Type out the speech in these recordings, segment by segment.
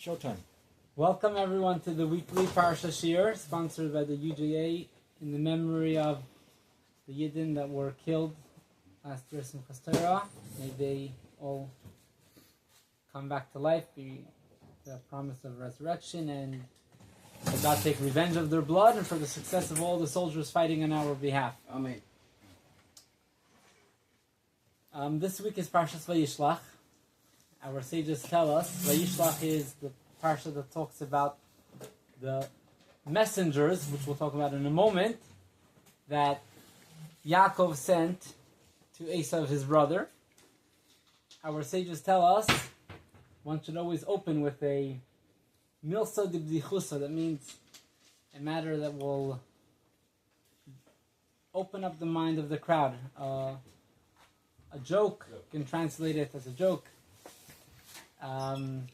Showtime. Welcome everyone to the weekly Parsha Shir, sponsored by the UJA in the memory of the Yidden that were killed last year in Simchas Torah. May they all come back to life, be the promise of resurrection, and may God take revenge of their blood and for the success of all the soldiers fighting on our behalf. Amen. This week is Parshas Vayishlach. Our sages tell us Vayishlach is the Parsha that talks about the messengers, which we'll talk about in a moment, that Yaakov sent to Esav, his brother. Our sages tell us one should always open with a milsa de bdichusa, that means a matter that will open up the mind of the crowd. A joke, you can translate it as a joke,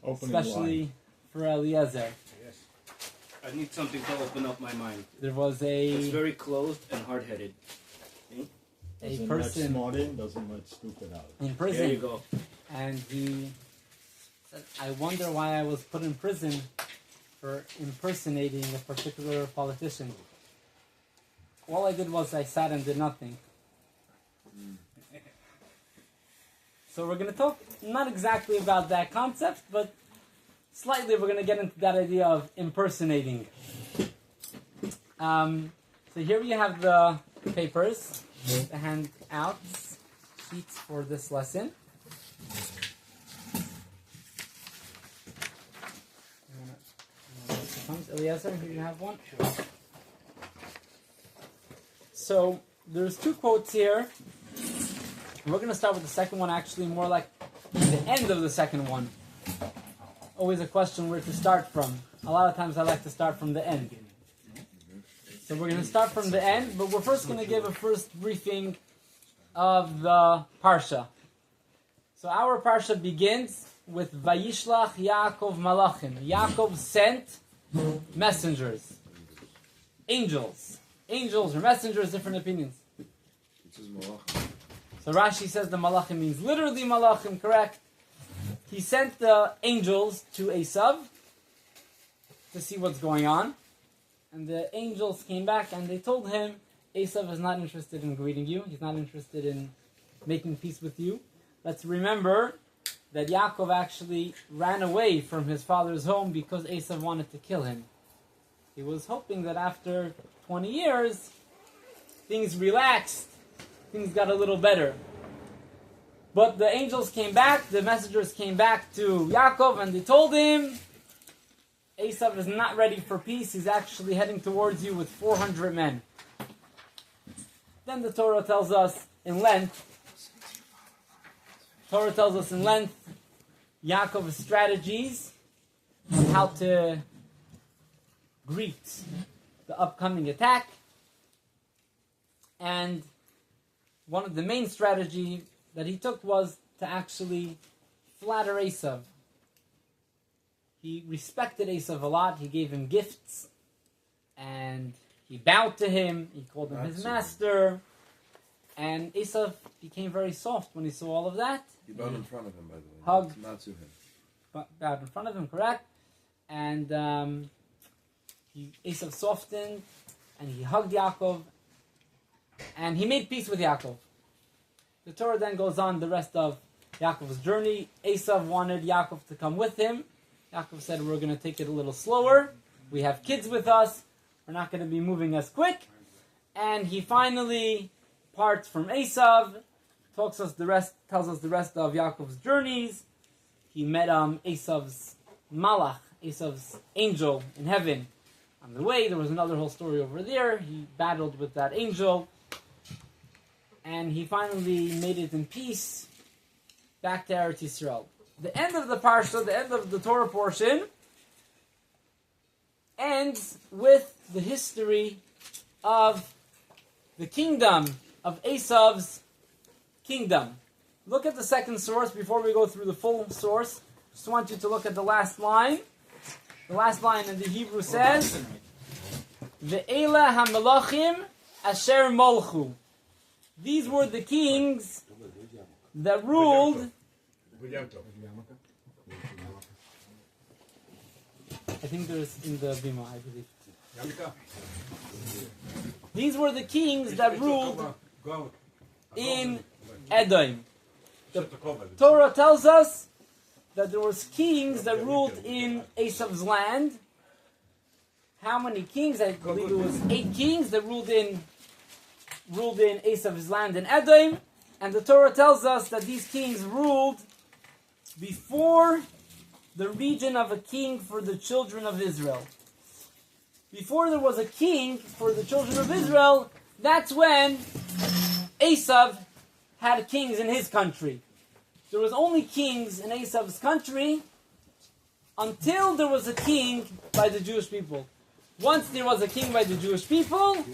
especially for Eliezer. Yes. I need something to open up my mind. There was It's very closed and hard-headed. a Doesn't person let smart in, doesn't let stupid out. in prison, There you go. and he said, "I wonder why I was put in prison for impersonating a particular politician. All I did was I sat and did nothing." So we're going to talk not exactly about that concept, but slightly we're going to get into that idea of impersonating. So here we have the papers, the handouts, sheets for this lesson. Eliezer, here you have one. So there's two quotes here. We're going to start with the second one, actually more like the end of the second one. Always a question where to start from. A lot of times I like to start from the end. So we're going to start from the end, but we're first going to give a first briefing of the Parsha. So our Parsha begins with Vayishlach Yaakov Malachim. Yaakov sent messengers. Angels. Angels or messengers, different opinions. So Rashi says the Malachim means literally Malachim, correct? He sent the angels to Esav to see what's going on. And the angels came back and they told him, Esav is not interested in greeting you. He's not interested in making peace with you. Let's remember that Yaakov actually ran away from his father's home because Esav wanted to kill him. He was hoping that after 20 years, things relaxed. Things got a little better. But the angels came back, the messengers came back to Yaakov, and they told him, Esav is not ready for peace, he's actually heading towards you with 400 men. Then the Torah tells us in length, Yaakov's strategies on how to greet the upcoming attack. And one of the main strategy that he took was to actually flatter Esav. He respected Esav a lot. He gave him gifts, and he bowed to him. He called him his master. And Esav became very soft when he saw all of that. He bowed in front of him, by the way. Hugged. Not to him. Bowed in front of him, correct? And Esav softened, and he hugged Yaakov, and he made peace with Yaakov. The Torah then goes on the rest of Yaakov's journey. Esav wanted Yaakov to come with him. Yaakov said, we're going to take it a little slower. We have kids with us. We're not going to be moving as quick. And he finally parts from Esav, tells us the rest of Yaakov's journeys. He met Esav's malach, Esav's angel in heaven. On the way, there was another whole story over there. He battled with that angel. And he finally made it in peace back to Eretz Yisrael. The end of the Parsha, the end of the Torah portion, ends with the history of the kingdom of Esav's kingdom. Look at the second source before we go through the full source. Just want you to look at the last line. The last line in the Hebrew says, Ve'ela ha-melachim asher molchu. These were the kings that ruled I think there's in the Bima, I believe. These were the kings that ruled in Edom. The Torah tells us that there was kings that ruled in Esav's land. How many kings? I believe it was 8 kings that ruled in Esav's land in Edom. And the Torah tells us that these kings ruled before the region of a king for the children of Israel. Before there was a king for the children of Israel, that's when Esav had kings in his country. There was only kings in Esav's country until there was a king by the Jewish people. Once there was a king by the Jewish people,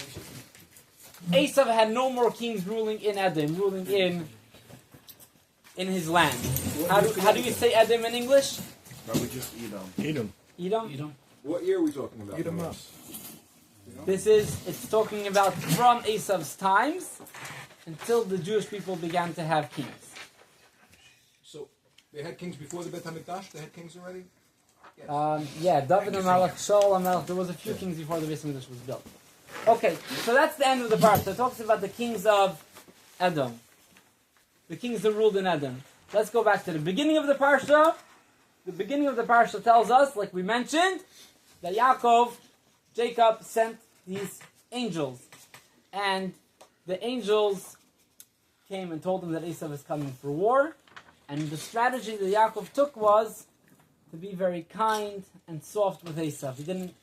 Esav had no more kings ruling in Edom, ruling in his land. How do you say Edom in English? Probably just Edom. Edom? What year are we talking about? Edom. It's talking about from Esav's times until the Jewish people began to have kings. So, they had kings before the Beit HaMikdash? They had kings already? Yeah, David HaMelech, Shaul HaMelech, there was a few kings before the Beit HaMikdash was built. Okay, so that's the end of the Parsha. It talks about the kings of Edom. The kings that ruled in Edom. Let's go back to the beginning of the Parsha. The beginning of the Parsha tells us, like we mentioned, that Jacob sent these angels. And the angels came and told him that Esau is coming for war. And the strategy that Yaakov took was to be very kind and soft with Esau. He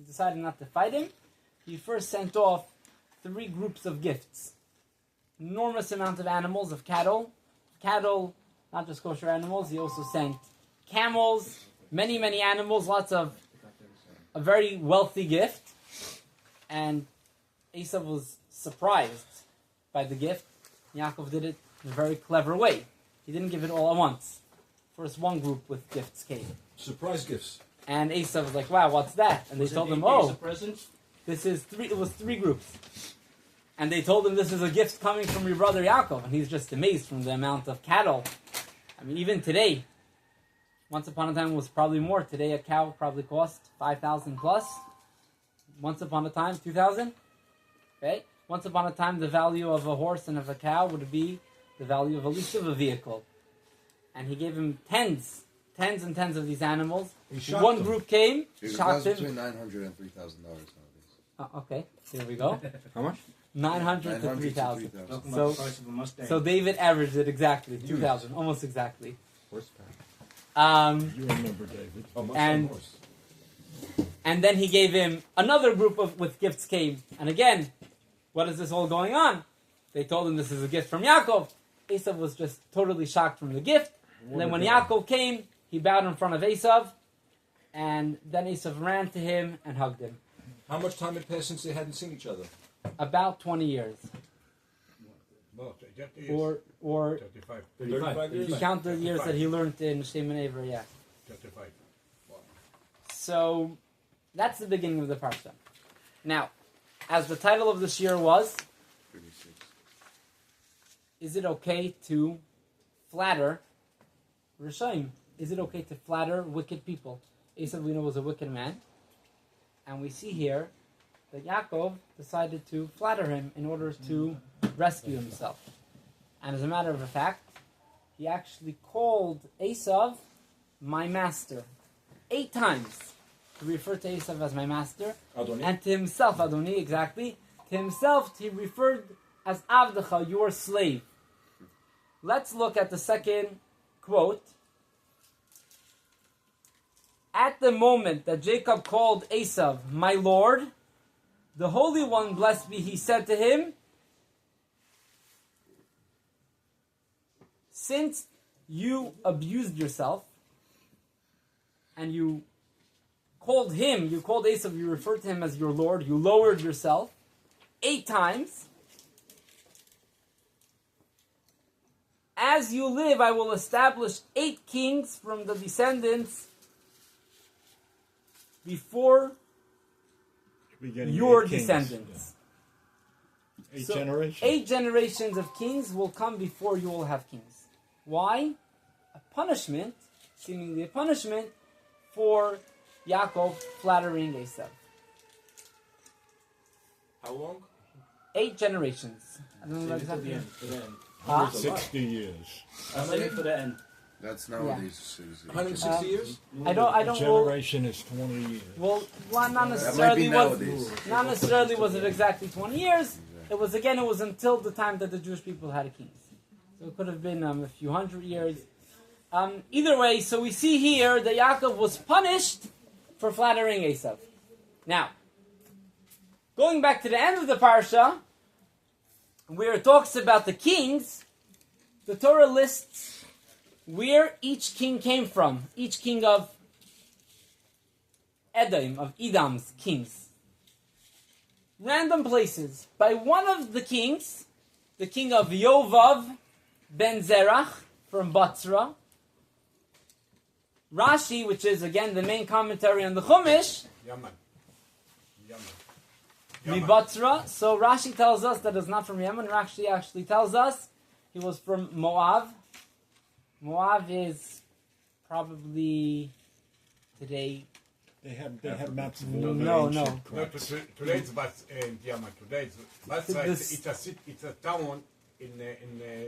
decided not to fight him. He first sent off 3 groups of gifts. Enormous amount of animals, of cattle. Cattle, not just kosher animals. He also sent camels, many, many animals, lots of a very wealthy gift. And Esau was surprised by the gift. Yaakov did it in a very clever way. He didn't give it all at once. First one group with gifts came. Surprise gifts. And Esau was like, wow, what's that? And they told him, this is 3, it was 3 groups. And they told him this is a gift coming from your brother Yaakov. And he's just amazed from the amount of cattle. I mean, even today, once upon a time it was probably more. Today a cow probably cost 5,000 plus. Once upon a time, 2,000. Okay? Once upon a time, the value of a horse and of a cow would be the value of at least of a vehicle. And he gave him tens and tens of these animals. One group came, shocked him. Between $900 and $3,000 nowadays. Okay, here we go. How much? 900 to 3,000. Talking about the price of a Mustang. So David averaged it exactly, 2,000, almost exactly. You remember David. And then he gave him another group with gifts came. And again, what is this all going on? They told him this is a gift from Yaakov. Esau was just totally shocked from the gift. And then when Yaakov came, he bowed in front of Esau. And then Esau ran to him and hugged him. How much time had passed since they hadn't seen each other? About 20 years. Or 35 years? if you count the years that he learned in Shem and Aver, yeah. 35. So, that's the beginning of the Parsha. Now, as the title of this year was, 36. is it okay to flatter Rishaim? Is it okay to flatter wicked people? Esau, we know, was a wicked man. And we see here that Yaakov decided to flatter him in order to rescue himself. And as a matter of fact, he actually called Esau my master 8 times to refer to Esau as my master. Adoni. And to himself, Adoni, exactly. To himself, he referred as Avdecha, your slave. Let's look at the second quote. At the moment that Jacob called Esau, my Lord, the Holy One, blessed be he, said to him, since you abused yourself, and you called Esau, you referred to him as your Lord, you lowered yourself 8 times, as you live, I will establish 8 kings from the descendants before your descendants. 8 generations. 8 generations of kings will come before you will have kings. Why? A punishment, seemingly a punishment, for Yaakov flattering Esav. How long? 8 generations. I don't know Save it till the exactly. end. For the end. Huh? 60 years. I'll save it for the end. That's nowadays 60. 160 years? I don't. A generation is 20 years. Well, not That might necessarily be was. nowadays. Not necessarily was it exactly 20 years. It was until the time that the Jewish people had a king. So it could have been a few hundred years. Either way, so we see here that Yaakov was punished for flattering Esav. Now, going back to the end of the Parsha, where it talks about the kings, the Torah lists where each king came from. Each king of Edom's kings. Random places. By one of the kings, the king of Yovav ben Zerach from Batzra. Rashi, which is again the main commentary on the Chumash, Yaman. Mibatzra. So Rashi tells us that it's not from Yemen. Rashi actually tells us he was from Moab. Moab is probably today. They have maps of all No, the no. ancient No, crops. today it's Yemen. Today it's a town in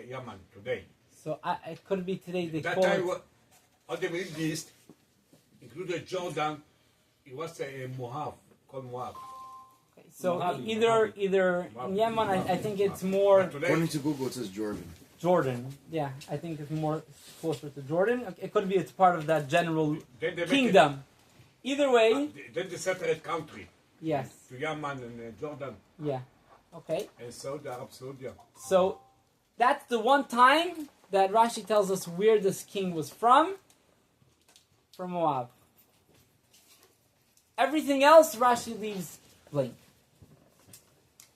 Yemen today. So it could be today they That call time, it. all the Middle East, including Jordan, it was Moab, called Moab. So Moab. either in Yemen, I think it's more But today, According to Google, it says Jordan. Jordan. Yeah, I think it's more closer to Jordan. It could be it's part of that general then they make kingdom. Either way, then they separate country yes, to Yemen and Jordan yeah, okay. and Saudi Arabia. So that's the one time that Rashi tells us where this king was from Moab. Everything else Rashi leaves blank,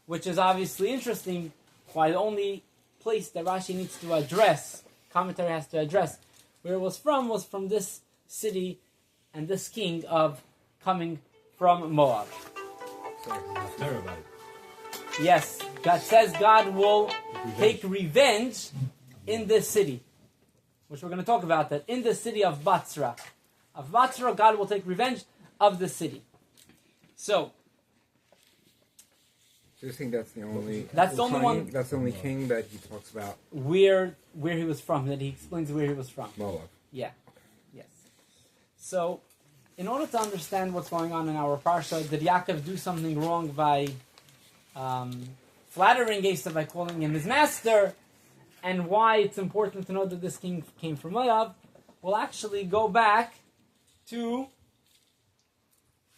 which is obviously interesting. Why the only place that Rashi needs to address, commentary has to address, where it was from this city and this king of coming from Moab. Yes, God says God will take revenge in this city, which we're going to talk about that, in the city of Batzra. Of Batzra, God will take revenge of the city. So So you think that's the only? That's the only one- That's the only king that he talks about. where he was from, that he explains where he was from. Moab. Yeah. Yes. So, in order to understand what's going on in our parsha, did Yaakov do something wrong by flattering Esav by calling him his master, and why it's important to know that this king came from Moab? We'll actually go back to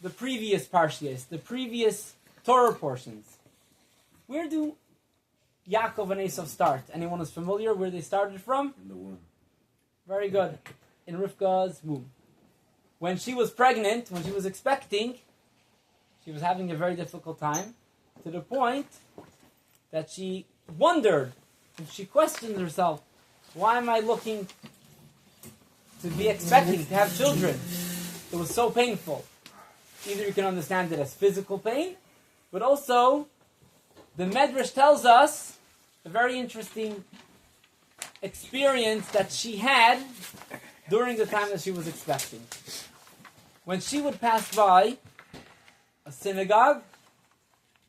the previous parshas, the previous Torah portions. Where do Yaakov and Esav start? Anyone is familiar where they started from? In the womb. Very good. In Rivka's womb. When she was pregnant, when she was expecting, she was having a very difficult time, to the point that she wondered, and she questioned herself, why am I looking to be expecting to have children? It was so painful. Either you can understand it as physical pain, but also the Medrash tells us a very interesting experience that she had during the time that she was expecting. When she would pass by a synagogue,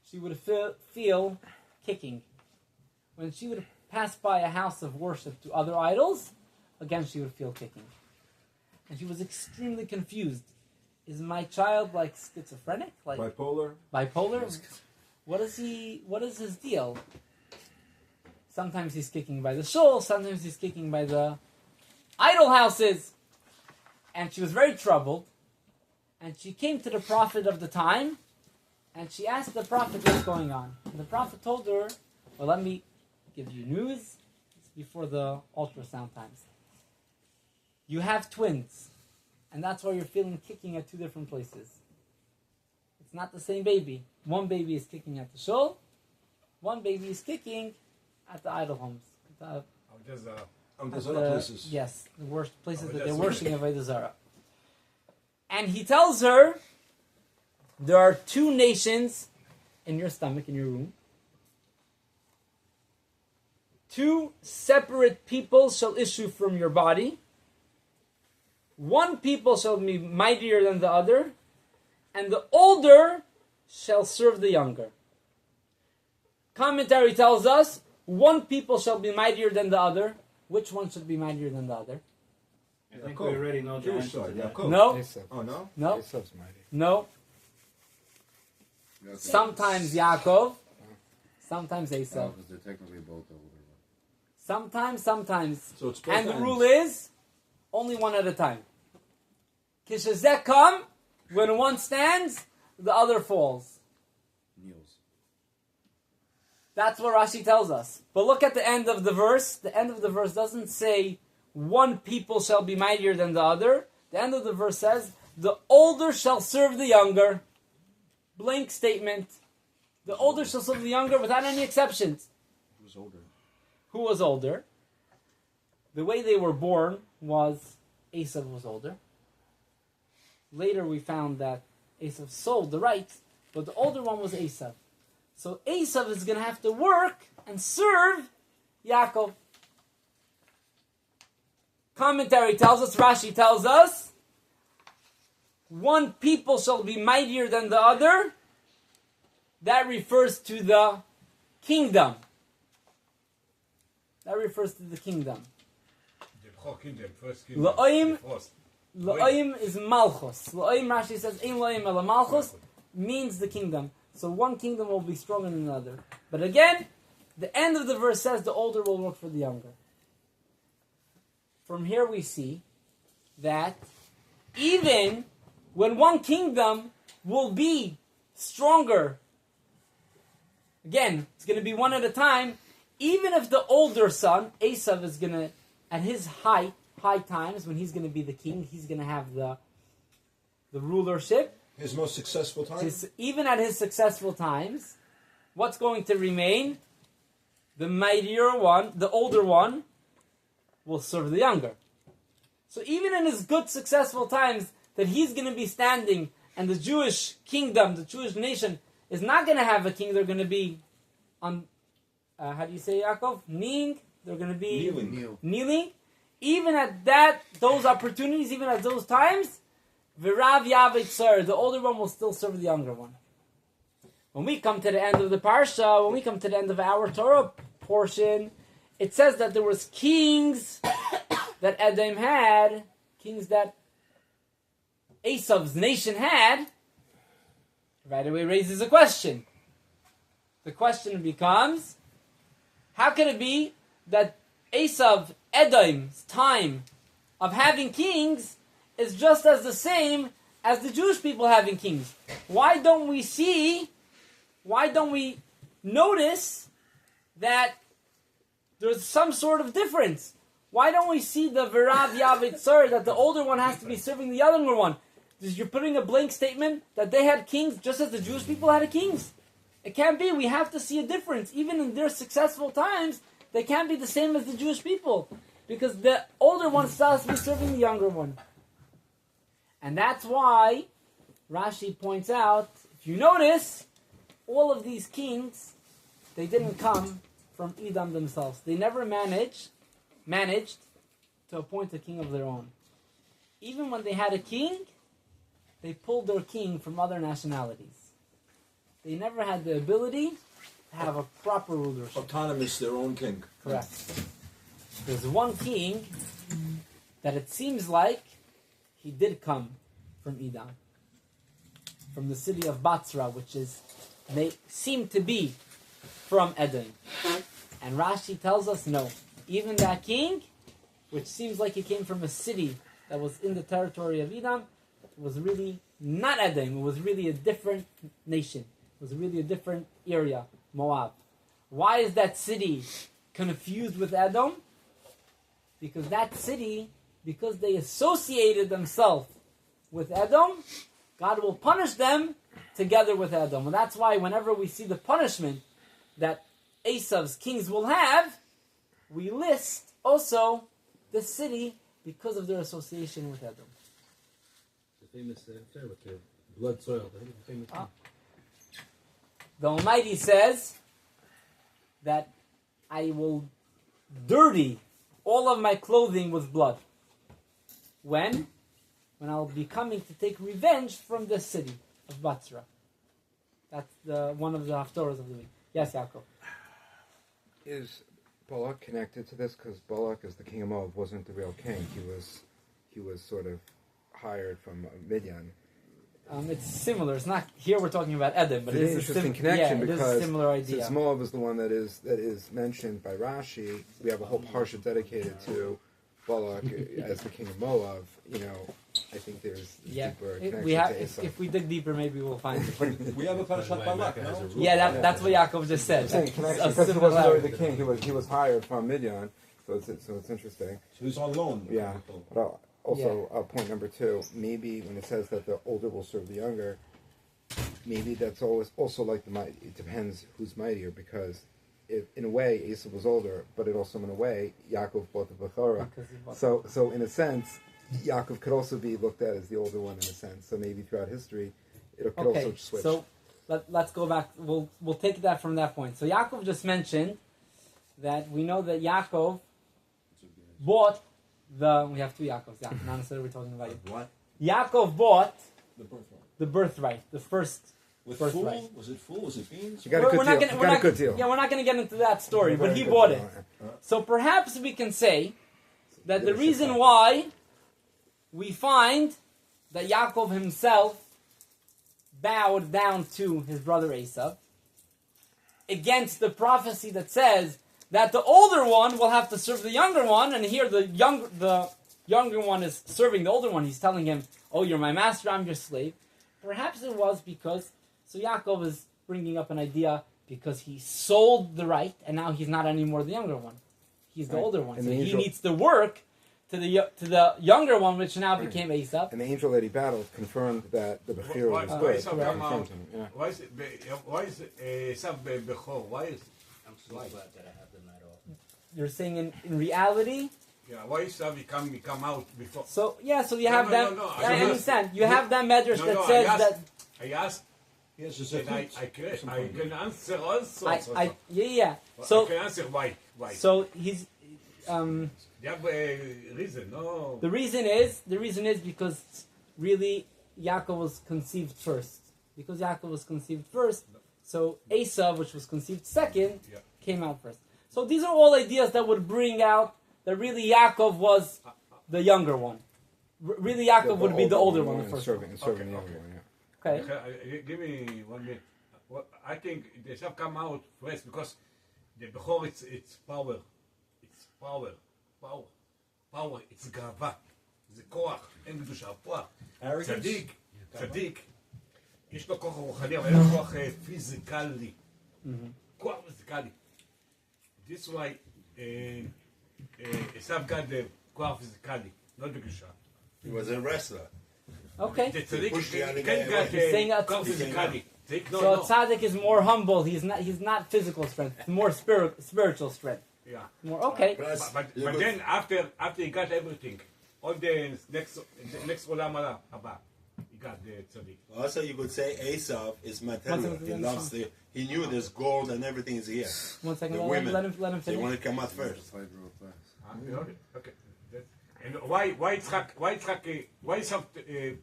she would feel kicking. When she would pass by a house of worship to other idols, again she would feel kicking. And she was extremely confused. Is my child like schizophrenic? Like Bipolar? bipolar? What is his deal? Sometimes he's kicking by the shul, sometimes he's kicking by the idol houses. And she was very troubled. And she came to the prophet of the time, and she asked the prophet what's going on. And the prophet told her, well, let me give you news. It's before the ultrasound times. You have twins, and that's why you're feeling kicking at two different places. It's not the same baby. One baby is kicking at the shul, one baby is kicking at the idol homes. Places. Yes, the worst places that they're Avodah worshiping Avodah Zarah. And he tells her, there are two nations in your stomach, in your womb. Two separate people shall issue from your body. one people shall be mightier than the other, and the older shall serve the younger. Commentary tells us, one people shall be mightier than the other. Which one should be mightier than the other? I think we already know the Jewish answer to side, that. Yaakov. No, Esav. Oh, no? no, Esav's mighty. no. That's Sometimes Yaakov, sometimes Esav. because they're technically both older. Sometimes. So it's both And the ends. rule is, only one at a time. Kishazek come, when one stands, the other falls. Kneels. That's what Rashi tells us. But look at the end of the verse. The end of the verse doesn't say, one people shall be mightier than the other. The end of the verse says, the older shall serve the younger. Blank statement. The older shall serve the younger without any exceptions. He was older. Who was older? The way they were born was Esav was older. Later we found that Esav sold the rights, but the older one was Esav. So Esav is going to have to work and serve Yaakov. Commentary tells us, Rashi tells us, one people shall be mightier than the other. That refers to the kingdom. That refers to the kingdom. The whole kingdom, first kingdom. La'oim- the first. La'oim is malchus. La'oim, Rashi says, Ein la'oim ela malchus, means the kingdom. So one kingdom will be stronger than another. But again, the end of the verse says the older will work for the younger. From here we see that even when one kingdom will be stronger, again, it's going to be one at a time, even if the older son, Esav, is going to, at his high times, when he's going to be the king, he's going to have the rulership. His most successful time? Even at his successful times, what's going to remain? The mightier one, the older one, will serve the younger. So even in his good, successful times, that he's going to be standing, and the Jewish kingdom, the Jewish nation, is not going to have a king. They're going to be on, how do you say, Yaakov? Kneeling. They're going to be kneeling. Even at those opportunities, even at those times, V'rav Yavet Sar, the older one will still serve the younger one. When we come to the end of the Parsha, when we come to the end of our Torah portion, it says that there was kings that Edom had, kings that Esav's nation had. Right away raises a question. The question becomes, how can it be that Esav, Edom's time of having kings is just as the same as the Jewish people having kings? Why don't we notice that there's some sort of difference? Why don't we see the V'rav Yavet Sar, that the older one has to be serving the younger one? You're putting a blank statement that they had kings just as the Jewish people had kings. It can't be. We have to see a difference. Even in their successful times, they can't be the same as the Jewish people, because the older one still has to be serving the younger one. And that's why Rashi points out, if you notice, all of these kings, they didn't come from Edom themselves. They never managed to appoint a king of their own. Even when they had a king, they pulled their king from other nationalities. They never had the ability to have a proper rulership. Autonomous, their own king. Correct. There's one king that it seems like he did come from Edom, from the city of Batsra, which they seem to be from Edom. And Rashi tells us no. Even that king, which seems like he came from a city that was in the territory of Edom, was really not Edom. It was really a different nation. It was really a different area, Moab. Why is that city confused with Edom? Because that city, because they associated themselves with Edom, God will punish them together with Edom. And that's why whenever we see the punishment that Esav's kings will have, we list also the city because of their association with Edom. The famous affair with the blood soil. The famous The Almighty says that I will dirty all of my clothing with blood. When? when I'll be coming to take revenge from the city of Batzra. That's one of the haftorahs of the week. Yes, Yaakov. Is Balak connected to this? Because Balak, as the king of Moab, wasn't the real king. He was sort of hired from Midian. It's similar. It's not here. We're talking about Edom, but It's an interesting connection it is because a similar idea. since Moab is the one that is mentioned by Rashi, we have a whole parsha dedicated to Balak as the king of Moab. I think there's deeper connection to if we dig deeper, maybe we'll find it. We have a Parashat Balak, no? Yeah, that's what Yaakov just said. I'm saying connection because he wasn't already the king. He was hired from Midian, so it's interesting. So he's on loan. Yeah. But also, point number 2, maybe when it says that the older will serve the younger, maybe that's always also like the mighty. It depends who's mightier, because in a way, Esau was older, but it also, in a way, Yaakov bought the Bechorah. So in a sense, Yaakov could also be looked at as the older one, in a sense. So maybe throughout history, it could also switch. So let's go back. We'll take that from that point. So Yaakov just mentioned that we know that Yaakov bought we have 2 Yaakovs. Yeah, not necessarily we're talking about you. What? Yaakov bought The birthright. the birthright, the first With birthright. fool? Was it fool? Was it beans? You got a good deal. You got a good deal. Yeah, we're not going to get into that story, but he bought it. So perhaps we can say that the reason why we find that Yaakov himself bowed down to his brother Esau against the prophecy that says that the older one will have to serve the younger one, and here the younger one is serving the older one. He's telling him, "Oh, you're my master, I'm your slave." Perhaps it was because Yaakov is bringing up an idea because he sold the right, and now he's not anymore the younger one. He's the older one, so he needs to work to the younger one, which now became Esau. And the angel that he battled confirmed that the Bechir was good. Why is Esau Bechor? Why is I'm so glad that I have them that often. You're saying in reality. why Esau come out before? So you have them. No, I understand. You have that medrash that says that. I asked. Yes, And I can answer also. Yeah. So I can answer why. So he's. You have a reason, no? The reason is because really Yaakov was conceived first. Because Yaakov was conceived first, so Esau, which was conceived second, came out first. So these are all ideas that would bring out that really Yaakov was the younger one. Really Yaakov would be the older one, the first serving one. the younger one. Okay. Give me 1 minute. I think they shall come out first because the Bechor it's power. It's power. It's גאווה. זה כוח. אין קדושה, כוח. צדיק. יש לו כוח רוחני, אבל אין לו כוח פיזיקלי. כוח פיזיקלי. This why Esau got the כוח פיזיקלי, not בקדושה. He was a wrestler. Okay. The צדיק saying got כוח פיזיקלי. So tzaddik is more humble. He's not physical strength. It's more spiritual strength. Yeah. More okay. But then after he got everything, all the next עולם הבא, he got the tzaddik. Also, you could say Esau is material. He knew there's gold and everything is here. 1 second. The Let women, him they finish. want to come out first. Okay. And why Yitzchak? Why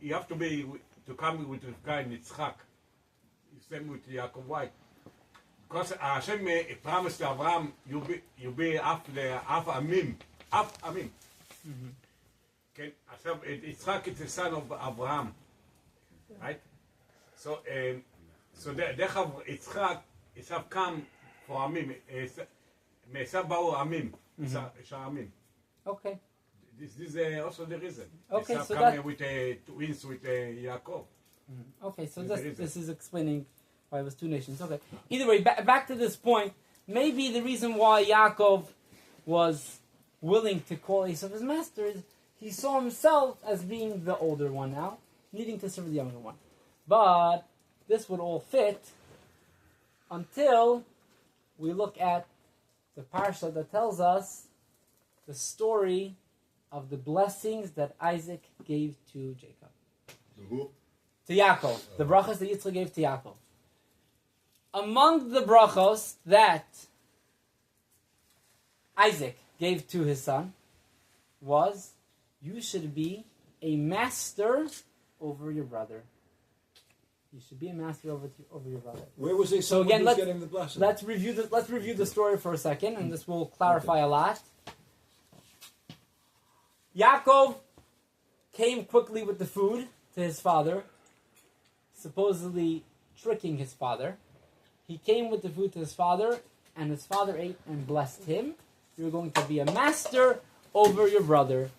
you have to come with Rivka and Yitzchak? Same with Yaakov. Why? Because Hashem promised to Abraham, you'll be after Amim. Okay. Yitzchak is the son of Abraham, right? So therefore Yitzchak come for Amim. Mesav ba'u Amim. Amim. Okay. This is also the reason. Okay, Esav so come that with twins with Yaakov. Okay, so this is explaining why it was 2 nations. Okay. Either way, back to this point. Maybe the reason why Yaakov was willing to call Esau his master is he saw himself as being the older one now, needing to serve the younger one. But this would all fit until we look at the Parsha that tells us the story of the blessings that Isaac gave to Jacob. Who? To Yaakov. The brachos that Yitzchak gave to Yaakov. Among the brachos that Isaac gave to his son was, you should be a master over your brother. You should be a master over your brother. Where was he? So again, let's getting the blessing. let's review the story for a second, and this will clarify a lot. Yaakov came quickly with the food to his father, supposedly tricking his father. He came with the food to his father, and his father ate and blessed him. You're going to be a master over your brother.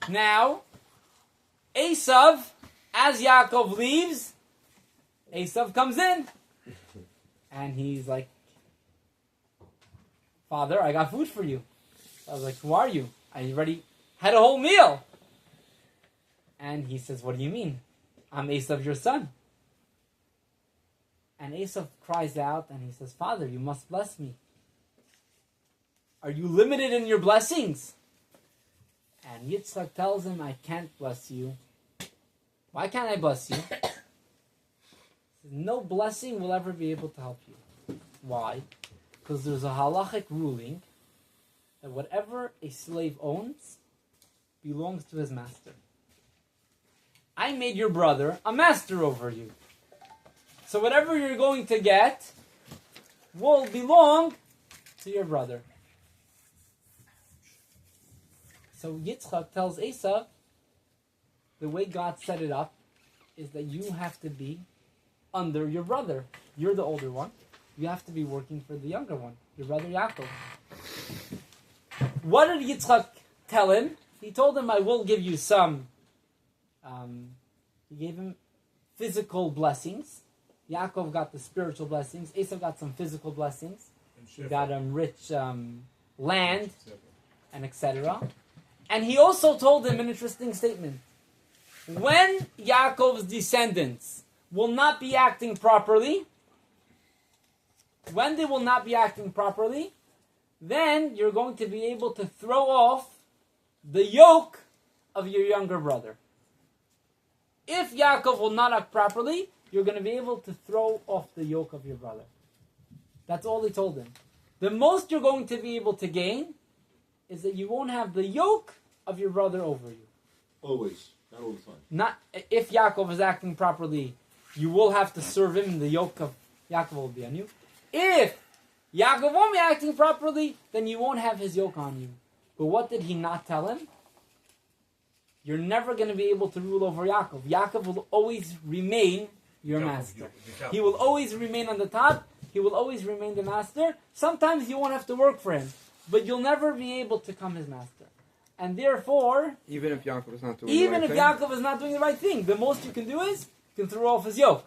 Now, Esav, as Yaakov leaves, Esav comes in. And he's like, Father, I got food for you. I was like, who are you? I already had a whole meal. And he says, what do you mean? I'm Esav, your son. And Esav cries out and he says, Father, you must bless me. Are you limited in your blessings? And Yitzchak tells him, I can't bless you. Why can't I bless you? He says, no blessing will ever be able to help you. Why? Because there's a halachic ruling that whatever a slave owns belongs to his master. I made your brother a master over you. So whatever you're going to get will belong to your brother. So Yitzchak tells Esav, the way God set it up is that you have to be under your brother. You're the older one. You have to be working for the younger one, your brother Yaakov. What did Yitzchak tell him? He told him, I will give you some. He gave him physical blessings. Yaakov got the spiritual blessings. Esav got some physical blessings. He got rich land and etc. And he also told him an interesting statement. When Yaakov's descendants will not be acting properly, when they will not be acting properly, then you're going to be able to throw off the yoke of your younger brother. If Yaakov will not act properly, you're going to be able to throw off the yoke of your brother. That's all he told him. The most you're going to be able to gain is that you won't have the yoke of your brother over you. Always. Not all the time. Not if Yaakov is acting properly, you will have to serve him, and the yoke of Yaakov will be on you. If Yaakov won't be acting properly, then you won't have his yoke on you. But what did he not tell him? You're never going to be able to rule over Yaakov. Yaakov will always remain your master. He will always remain on the top. He will always remain the master. Sometimes you won't have to work for him, but you'll never be able to become his master. And therefore, Even if Yaakov is not doing even the if right thing? Yaakov is not doing the right thing, the most you can do is you can throw off his yoke.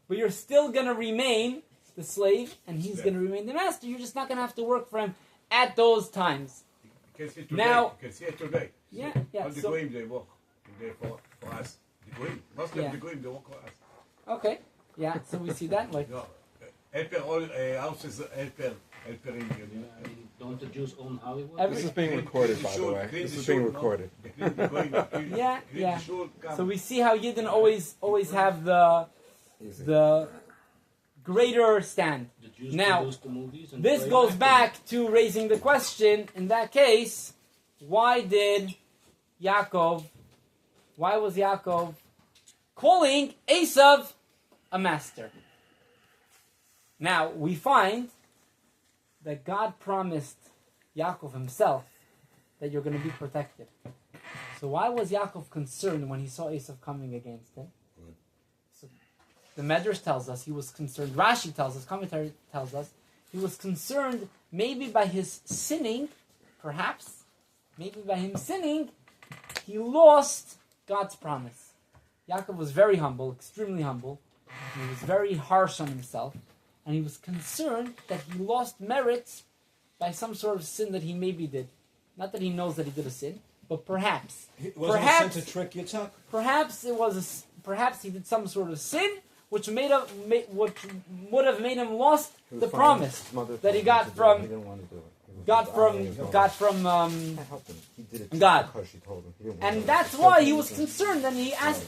But you're still going to remain the slave, and he's going to remain the master. You're just not going to have to work for him at those times. You can see it today. Now- You can see it today. Yeah. All the So, goyim, they work. They for us. The goyim. Most of the goyim, they work for us. okay. Yeah, so we see that. Like, No, helper, all houses, helpering. I mean, don't the Jews own Hollywood? Every- This is being recorded, by the way. This is being recorded. Yeah. So we see how Yidden always have the greater stand. The Jews Now, produce the movies and This play goes actors. back to raising the question, in that case, why was Yaakov calling Esav a master? Now, we find that God promised Yaakov himself that you're going to be protected. So why was Yaakov concerned when he saw Esav coming against him? So the Medrash tells us he was concerned. Rashi tells us, commentary tells us, he was concerned maybe by his sinning, perhaps, maybe by him sinning, he lost God's promise. Yaakov was very humble, extremely humble. He was very harsh on himself. And he was concerned that he lost merits by some sort of sin that he maybe did. Not that he knows that he did a sin, but perhaps. Wasn't it sent to trick Yitzhak? Perhaps he did some sort of sin which would have made him lost He was the fine. promise His mother that he told him got to do it. from He didn't want to do it. He was got just from honoring his mom. got from Can't help him. He did it just God. because she told him. He didn't want and to. that's He why still he was didn't. concerned, and he asked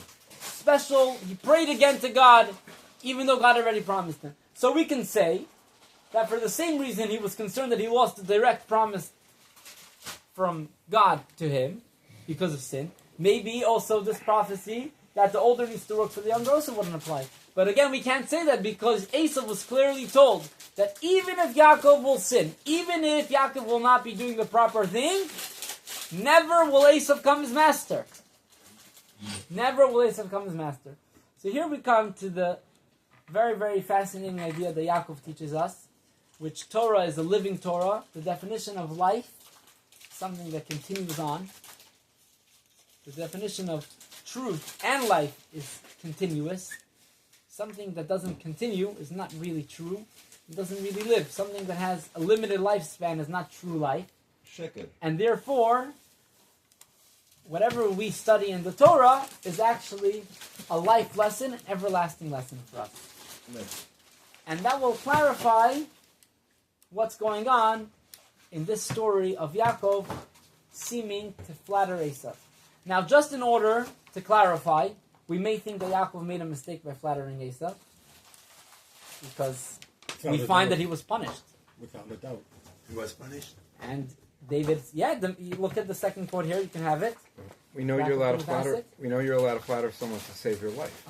he prayed again to God, even though God already promised him. So we can say that for the same reason he was concerned that he lost the direct promise from God to him because of sin. maybe also this prophecy that the older needs to work for the younger also wouldn't apply. But again, we can't say that because Esav was clearly told that even if Yaakov will sin, even if Yaakov will not be doing the proper thing, never will Esav come his master. Never will Esav come his master. So here we come to the very, very fascinating idea that Yaakov teaches us, which Torah is a living Torah, the definition of life, something that continues on. The definition of truth and life is continuous. Something that doesn't continue is not really true. It doesn't really live. Something that has a limited lifespan is not true life. Sheker. And therefore, whatever we study in the Torah is actually a life lesson, an everlasting lesson for us. Amen. And that will clarify what's going on in this story of Yaakov seeming to flatter Esav. Now, just in order to clarify, we may think that Yaakov made a mistake by flattering Esav, because we find that he was punished. Without a doubt. He was punished. And David, you look at the second quote here, you can have it. We know you're allowed to flatter. We know you're allowed to flatter someone to save your life.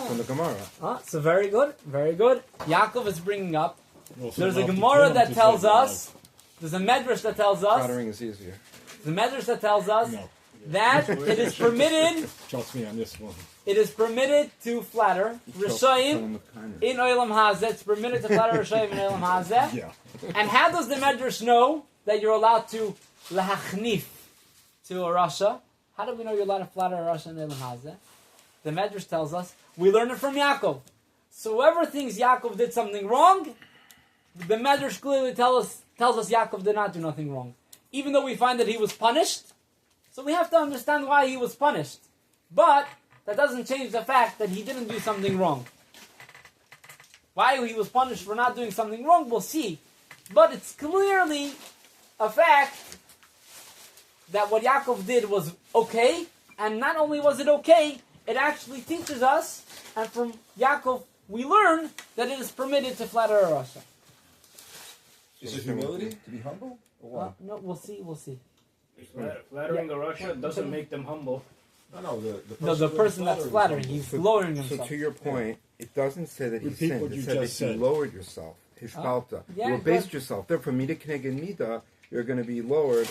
From the Gemara. So very good, very good. Yaakov is bringing up. Also There's a allowed to Gemara kill him that to tells save your us. life. There's a Medrash that tells us. Flattering is easier. The Medrash that tells us No. that it is permitted. Trust me on this one. It is permitted to flatter Rishayim in Olam Hazeh. It's permitted to flatter Rishayim in Olam Hazeh. Yeah. And how does the Medrash know that you're allowed to lahachnif to a Rasha? How do we know you're allowed to flatter a Rasha in Olam Hazeh? The Medrash tells us we learn it from Yaakov. So whoever thinks Yaakov did something wrong, the Medrash clearly tells us Yaakov did not do nothing wrong. Even though we find that he was punished, so we have to understand why he was punished. But that doesn't change the fact that he didn't do something wrong. Why he was punished for not doing something wrong, we'll see. But it's clearly a fact that what Yaakov did was okay, and not only was it okay, it actually teaches us, and from Yaakov we learn that it is permitted to flatter a Rasha. Is it humility? To be humble? Or what? No, we'll see. Flattering a Russia doesn't make them humble. No, The person that's flattering, he's lowering So himself. to your point, it doesn't say that he Repeat sinned. what It you said that just you said. lowered yourself. Hishpalta. Yeah, You abased good. yourself. Therefore, mida keneged mida, you're going to be lowered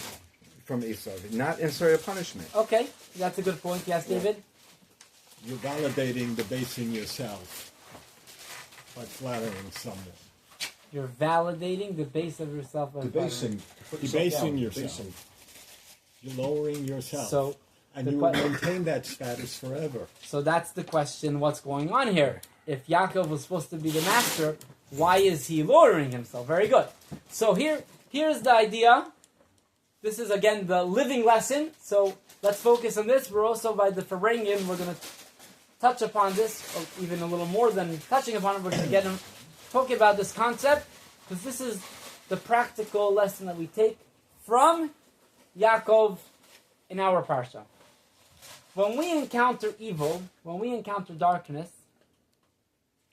from Esav. Not necessarily a punishment. Okay, that's a good point. Yes, David? You're validating debasing yourself by flattering someone. You're validating the base of yourself. By Debasing yourself. You're lowering yourself. So, and the you will que- maintain that status forever. So that's the question, what's going on here? If Yaakov was supposed to be the master, why is he lowering himself? Very good. So here's the idea. This is again the living lesson. So let's focus on this. We're also by the Ferengian, we're going to touch upon this, or even a little more than touching upon it. We're going to get him talking about this concept, because this is the practical lesson that we take from Yaakov in our Parsha. When we encounter evil, when we encounter darkness,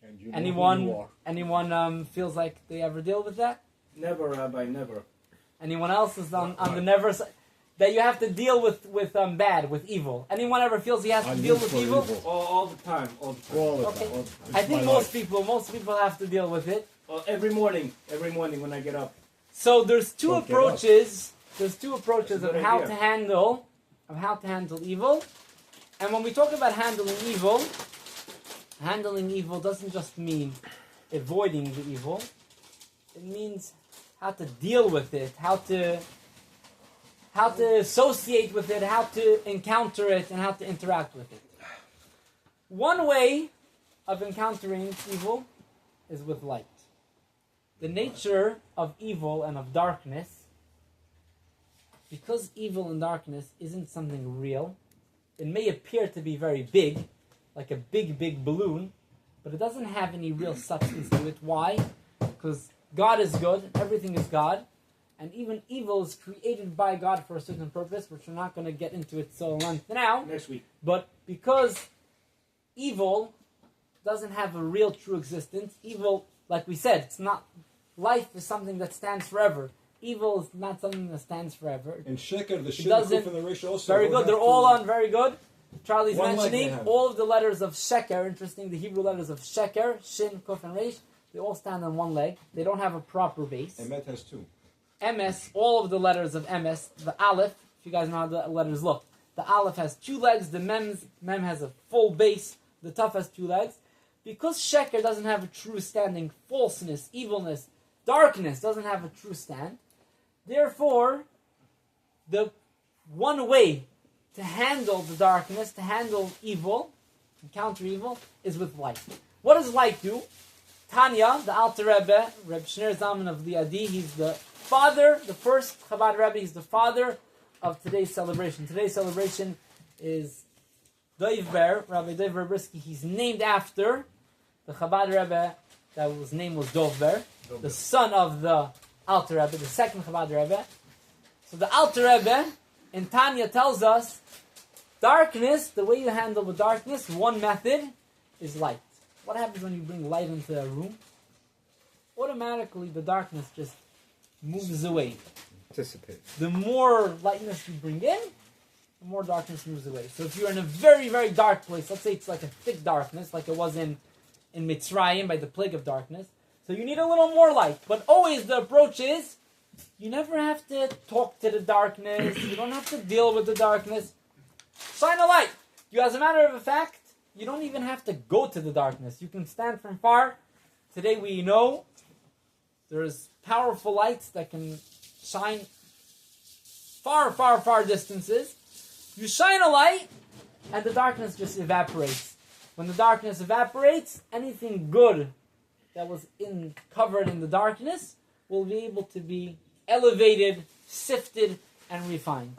And you know who you anyone are. feels like they ever deal with that? Never, Rabbi, never. Anyone else is on the never side? That you have to deal with bad, with evil. Anyone ever feels he has to I deal live with for evil? All the time. All the Okay. time. I It's think my most life. people have to deal with it. Every morning when I get up. So there's two Don't get approaches. There's two approaches That's a of good how idea. to handle evil. And when we talk about handling evil doesn't just mean avoiding the evil. It means how to deal with it, how to associate with it, how to encounter it, and how to interact with it. One way of encountering evil is with light. The nature of evil and of darkness, because evil and darkness isn't something real, it may appear to be very big, like a big, big balloon, but it doesn't have any real substance to it. Why? Because God is good, everything is God, and even evil is created by God for a certain purpose, which we're not going to get into it so length now. Next week. But because evil doesn't have a real true existence, evil, like we said, it's not, life is something that stands forever. Evil is not something that stands forever. And sheker, the shin, doesn't- the kuf, and the resh also. Very don't good. have They're to- all on very good. Charlie's One leg they mentioning have. all of the letters of sheker. Interesting, the Hebrew letters of sheker, shin, kuf, and resh. They all stand on one leg. They don't have a proper base. Emet has two. MS, all of the letters of MS, the Aleph, if you guys know how the letters look, the Aleph has two legs, the Mem has a full base, the Taf has two legs. Because Sheker doesn't have a true standing, falseness, evilness, darkness doesn't have a true stand, therefore, the one way to handle the darkness, to handle evil, and counter evil, is with light. What does light do? Tanya, the Alter Rebbe, Reb Shner Zalman of Liadi, he's the father, the first Chabad Rebbe, he's the father of today's celebration. Today's celebration is Dov Ber, Rabbi Dov Berbrisky. He's named after the Chabad Rebbe, his name was Dov Ber, the son of the Alter Rebbe, the second Chabad Rebbe. So the Alter Rebbe in Tanya tells us, darkness, the way you handle with darkness, one method is light. What happens when you bring light into a room? Automatically the darkness just moves away. Dissipates. The more lightness you bring in, the more darkness moves away. So if you're in a very, very dark place, let's say it's like a thick darkness, like it was in Mitzrayim by the plague of darkness, so you need a little more light. But always the approach is, you never have to talk to the darkness, you don't have to deal with the darkness. Shine a light. You, as a matter of fact, you don't even have to go to the darkness. You can stand from far. Today we know there's powerful lights that can shine far, far, far distances. You shine a light, and the darkness just evaporates. When the darkness evaporates, anything good that was covered in the darkness will be able to be elevated, sifted, and refined.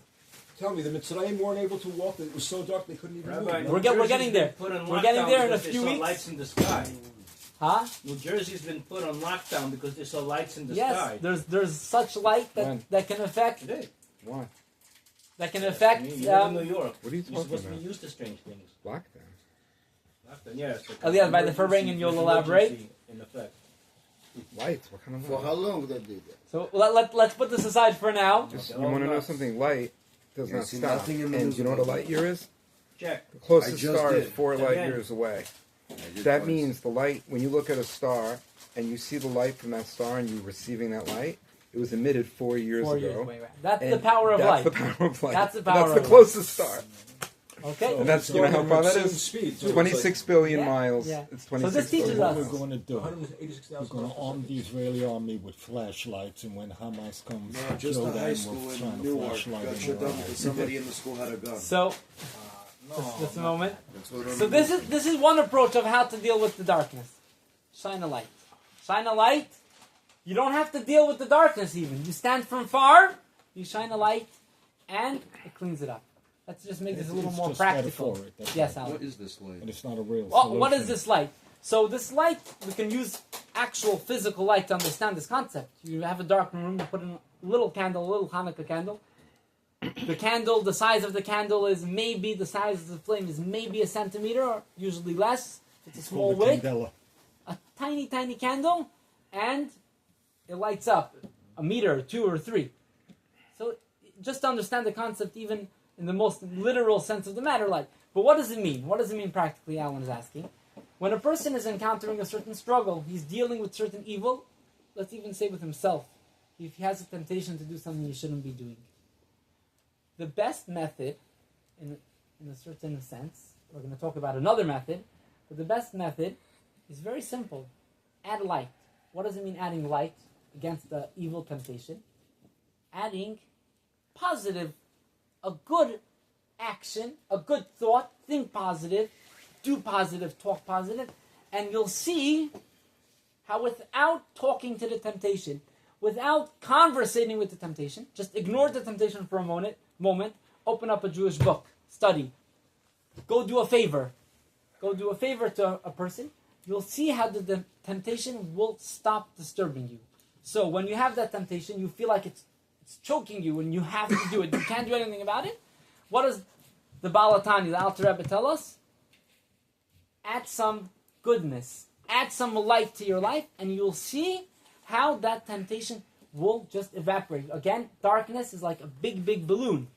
Tell me, the Mitzrayim weren't able to walk. It was so dark they couldn't even Rabbi, move. We're getting there. We're getting there in a few They saw weeks. lights in the sky. Huh? New Jersey's been put on lockdown because they saw lights in the Yes, sky. there's such light When? that can affect Today. Why? You live in New York. What are you You're talking supposed to be about? used to strange things. Lockdown. Lockdown, yeah. It's like Oh, yeah, by the emergency- Farbrengen, you'll there's elaborate. emergency In effect. Lights. What kind of For light? how long they did that? So let's put this aside for now. Just, Okay, you want to know nuts. something? Light does You not see stop. nothing in the And news you know what a about light year is? Check. The closest I just star is did. 4 light Again. years away. I did That twice. means the light, when you look at a star and you see the light from that star and you're receiving that light, it was emitted 4 years 4 ago. years away. Right. That's And the power of that's light. the power of light. That's the power That's the of closest star. Okay. And that's, So you know how they're far that same is? Speed, too. 26 billion Yeah, miles. yeah. It's So 26 this teaches billion us- What miles. we're going to do, we're 186,000 going to arm the Israeli army with flashlights, and when Hamas comes, No, just kill the them high with school China in Newark flashlight got in shut their down eyes. because somebody in the school had a gun. So No, just a moment. That's what So this is one approach of how to deal with the darkness. Shine a light. Shine a light. You don't have to deal with the darkness even. You stand from far, you shine a light, and it cleans it up. Let's just make this a little It's more just practical. metaphoric, that's Yes, all. Alan. What is this light? And it's not a real Oh, what is solution. this light? So this light, we can use actual physical light to understand this concept. You have a dark room, you put in a little candle, a little Hanukkah candle. The candle, the size of the candle is maybe, the size of the flame is maybe a centimeter, or usually less. It's a small Called the wick. candela. A tiny, tiny candle, and it lights up a meter, 2 or 3. So just to understand the concept, even in the most literal sense of the matter, like, but what does it mean? What does it mean practically, Alan is asking. When a person is encountering a certain struggle, he's dealing with certain evil, let's even say with himself, if he has a temptation to do something he shouldn't be doing. The best method, in a certain sense, we're going to talk about another method, but the best method is very simple. Add light. What does it mean adding light against the evil temptation? Adding positive, a good action, a good thought, think positive, do positive, talk positive, and you'll see how without talking to the temptation, without conversating with the temptation, just ignore the temptation for a moment, open up a Jewish book, study, go do a favor to a person, you'll see how the temptation will stop disturbing you. So when you have that temptation, you feel like it's choking you and you have to do it. You can't do anything about it. What does the Balatani, the Alter Rebbe, tell us? Add some goodness. Add some light to your life and you'll see how that temptation will just evaporate. Again, darkness is like a big, big balloon.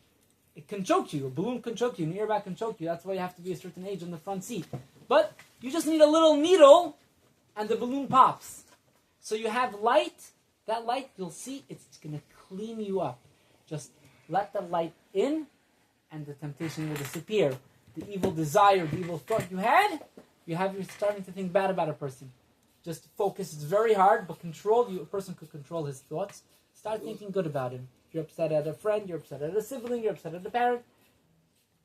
It can choke you. A balloon can choke you. An airbag can choke you. That's why you have to be a certain age in the front seat. But you just need a little needle and the balloon pops. So you have light. That light, you'll see, it's going to clean you up. Just let the light in and the temptation will disappear. The evil desire, the evil thought you're starting to think bad about a person. Just focus. It's very hard, but a person could control his thoughts. Start thinking good about him. You're upset at a friend, you're upset at a sibling, you're upset at a parent.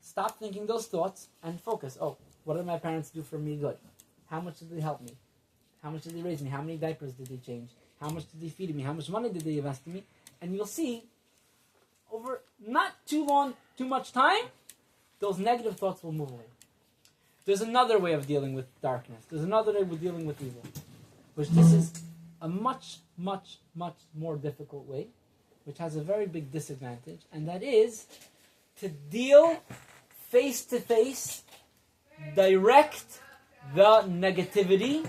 Stop thinking those thoughts and focus. Oh, what did my parents do for me good? How much did they help me? How much did they raise me? How many diapers did they change? How much did they feed me? How much money did they invest in me? And you'll see, over not too much time, those negative thoughts will move away. There's another way of dealing with darkness. There's another way of dealing with evil. Which this is a much, much, much more difficult way, which has a very big disadvantage, and that is to deal face to face, direct the negativity,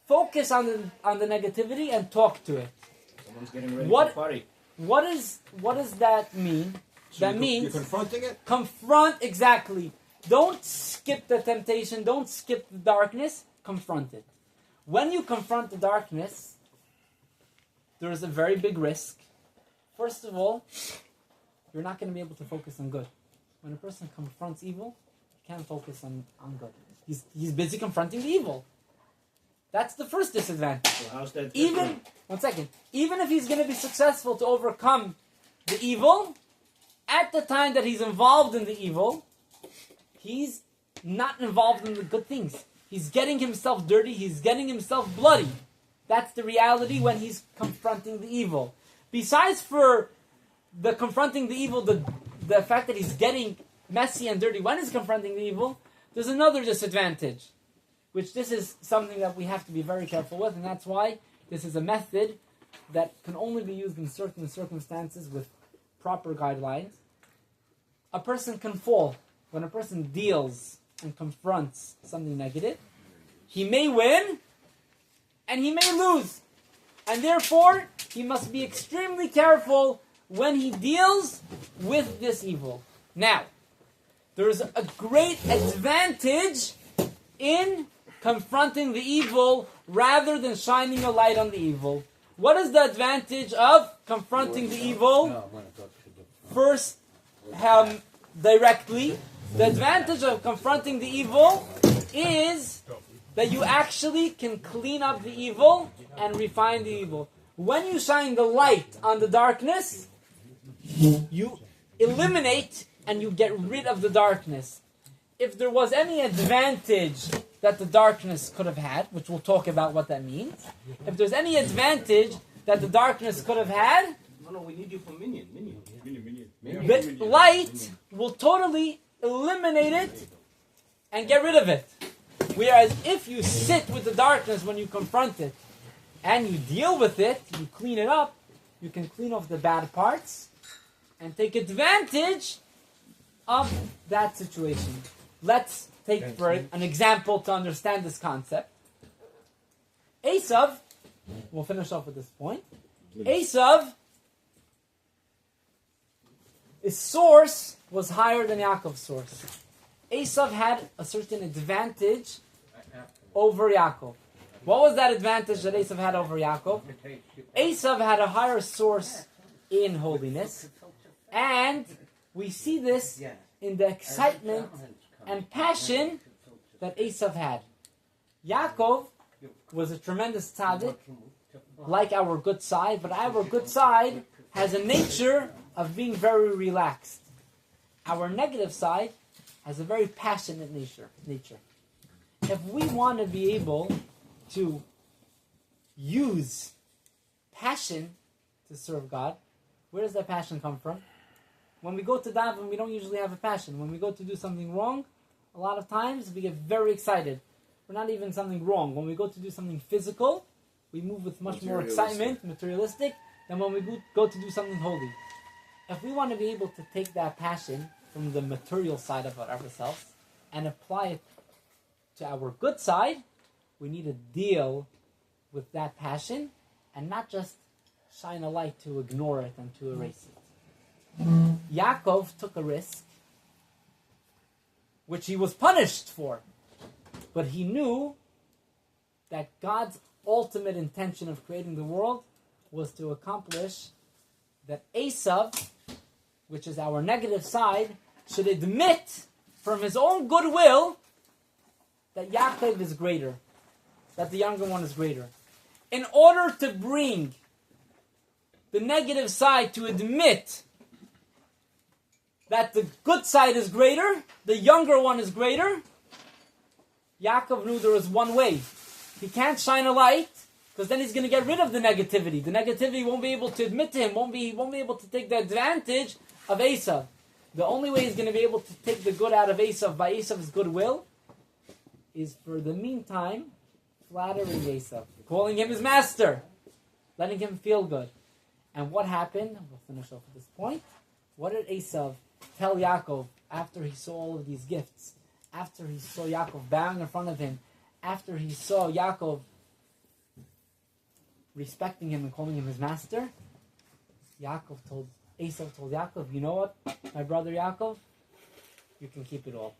focus on the negativity, and talk to it. Someone's getting ready for a party. What does that mean? So that means you're confronting it? Confront, exactly. Don't skip the temptation. Don't skip the darkness. Confront it. When you confront the darkness, there is a very big risk. First of all, you're not going to be able to focus on good. When a person confronts evil, he can't focus on good. He's busy confronting the evil. That's the first disadvantage. So how's that Even if he's going to be successful to overcome the evil, at the time that he's involved in the evil, he's not involved in the good things. He's getting himself dirty. He's getting himself bloody. That's the reality when he's confronting the evil. Besides for the confronting the evil, the fact that he's getting messy and dirty when he's confronting the evil, there's another disadvantage, which this is something that we have to be very careful with, and that's why this is a method that can only be used in certain circumstances with proper guidelines. A person can fall. When a person deals and confronts something negative, he may win and he may lose. And therefore, he must be extremely careful when he deals with this evil. Now, there is a great advantage in confronting the evil rather than shining a light on the evil. What is the advantage of confronting the evil? First, directly. The advantage of confronting the evil is that you actually can clean up the evil and refine the evil. When you shine the light on the darkness, you eliminate and you get rid of the darkness. If there was any advantage that the darkness could have had, which we'll talk about what that means, if there's any advantage that the darkness could have had, No, we need you for minion. the light will totally eliminate it and get rid of it. Whereas if you sit with the darkness when you confront it and you deal with it, you clean it up, you can clean off the bad parts and take advantage of that situation. Let's take for an example to understand this concept. Esav, we'll finish off with this point. Esav, his source was higher than Yaakov's source. Esav had a certain advantage over Yaakov. What was that advantage that Esav had over Yaakov? Esav had a higher source in holiness, and we see this in the excitement and passion that Esav had. Yaakov was a tremendous tzaddik, like our good side, but our good side has a nature of being very relaxed. Our negative side has a very passionate nature. If we want to be able to use passion to serve God, where does that passion come from? When we go to daven, we don't usually have a passion. When we go to do something wrong, a lot of times we get very excited. We're not even something wrong. When we go to do something physical, we move with much more excitement, materialistic, than when we go to do something holy. If we want to be able to take that passion from the material side of ourselves and apply it to our good side, we need to deal with that passion and not just shine a light to ignore it and to erase it. Yaakov took a risk, which he was punished for. But he knew that God's ultimate intention of creating the world was to accomplish that Esav, which is our negative side, should admit from his own goodwill that Yaakov is greater, that the younger one is greater. In order to bring the negative side to admit that the good side is greater, the younger one is greater, Yaakov knew there was one way. He can't shine a light, because then he's going to get rid of the negativity. The negativity won't be able to admit to him, won't be able to take the advantage of Esav. The only way he's going to be able to take the good out of Esav by Esav's goodwill is, for the meantime, flattering Esav, calling him his master, letting him feel good. And what happened? We'll finish off at this point. What did Esav tell Yaakov after he saw all of these gifts? After he saw Yaakov bowing in front of him, after he saw Yaakov respecting him and calling him his master, Esav told Yaakov, you know what, my brother Yaakov, you can keep it all.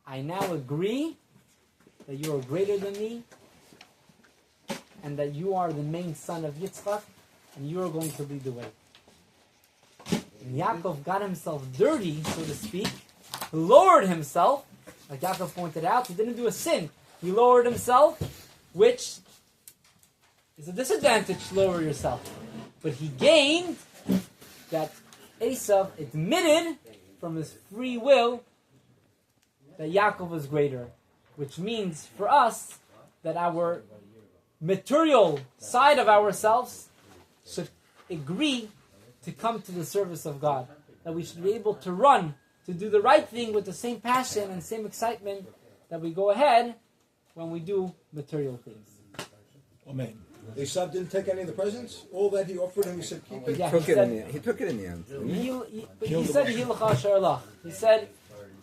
I now agree that you are greater than me, and that you are the main son of Yitzchak, and you are going to lead the way. And Yaakov got himself dirty, so to speak. He lowered himself, like Yaakov pointed out. He didn't do a sin. He lowered himself, which is a disadvantage to lower yourself. But he gained that Esav admitted from his free will that Yaakov was greater. Which means for us that our material side of ourselves should agree to come to the service of God. That we should be able to run, to do the right thing with the same passion and same excitement that we go ahead when we do material things. Amen. Esav didn't take any of the presents? All that he offered him, he said, keep it. Yeah, He took it in the end. he said,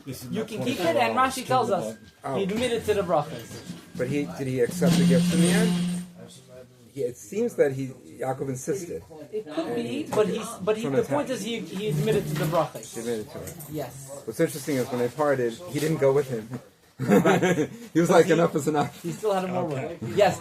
he said, you can keep it, and Rashi tells us he admitted to the brachas. But did he accept the gift in the end? It seems that Yaakov insisted. It could be, but the point is he admitted to the brachas. He admitted to it. Yes. What's interesting is when they parted, he didn't go with him. He was like, enough is enough. He still had more work. Yes.